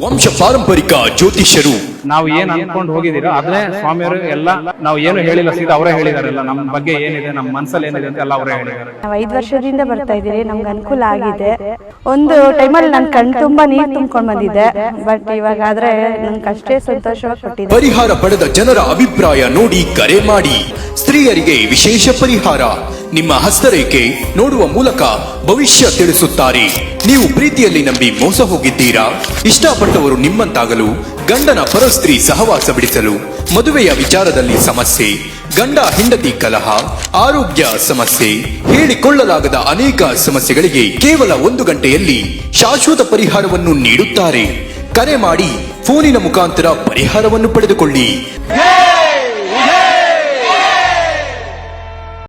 ವಂಶ ಪಾರಂಪರಿಕ ಜ್ಯೋತಿಷ್ಯರು. ನಾವು ಏನ್ ಅನ್ಕೊಂಡು ಹೋಗಿದ್ದೀರೋ ಅದೇ ಸ್ವಾಮಿಯವರು ಎಲ್ಲ ನಾವು ಏನು ಹೇಳಿಲ್ಲ, ಸೀದಾ ಅವರೇ ಹೇಳಿದಾರೆಲ್ಲ. ನಮ್ಮ ಬಗ್ಗೆ ಏನಿದೆ, ನಮ್ಮ ಮನಸ್ಸಲ್ಲಿ ಏನಿದೆ ಅಂತ ಎಲ್ಲ ಅವರೇ ಹೇಳಿದ್ದಾರೆ. ನಾವು 5 ವರ್ಷದಿಂದ ಬರ್ತಾ ಇದ್ದೀರಿ, ನಮ್ಗೆ ಅನುಕೂಲ ಆಗಿದೆ. ಒಂದು ಟೈಮಲ್ಲಿ ನನ್ನ ಕಣ್ ತುಂಬಾ ನೀರು ತುಂಬ್ಕೊಂಡು ಬಂದಿದ್ದೆ, ಬಟ್ ಇವಾಗ ಆದ್ರೆ ನನ್ಗೆ ಅಷ್ಟೇ ಸಂತೋಷವಾಗಿ ಕೊಟ್ಟಿದೆ. ಪರಿಹಾರ ಪಡೆದ ಜನರ ಅಭಿಪ್ರಾಯ ನೋಡಿ ಕರೆ ಮಾಡಿ. ಸ್ತ್ರೀಯರಿಗೆ ವಿಶೇಷ ಪರಿಹಾರ. ನಿಮ್ಮ ಹಸ್ತರೇಖೆ ನೋಡುವ ಮೂಲಕ ಭವಿಷ್ಯ ತಿಳಿಸುತ್ತಾರೆ. ನೀವು ಪ್ರೀತಿಯಲ್ಲಿ ನಂಬಿ ಮೋಸ ಹೋಗಿದ್ದೀರಾ? ಇಷ್ಟಪಟ್ಟವರು ನಿಮ್ಮಂತಾಗಲು, ಗಂಡನ ಪರಸ್ತ್ರೀ ಸಹವಾಸ ಬಿಡಿಸಲು, ಮದುವೆಯ ವಿಚಾರದಲ್ಲಿ ಸಮಸ್ಯೆ, ಗಂಡ ಹೆಂಡತಿ ಕಲಹ, ಆರೋಗ್ಯ ಸಮಸ್ಯೆ, ಹೇಳಿಕೊಳ್ಳಲಾಗದ ಅನೇಕ ಸಮಸ್ಯೆಗಳಿಗೆ ಕೇವಲ 1 ಗಂಟೆಯಲ್ಲಿ ಶಾಶ್ವತ ಪರಿಹಾರವನ್ನು ನೀಡುತ್ತಾರೆ. ಕರೆ ಮಾಡಿ ಫೋನಿನ ಮುಖಾಂತರ ಪರಿಹಾರವನ್ನು ಪಡೆದುಕೊಳ್ಳಿ.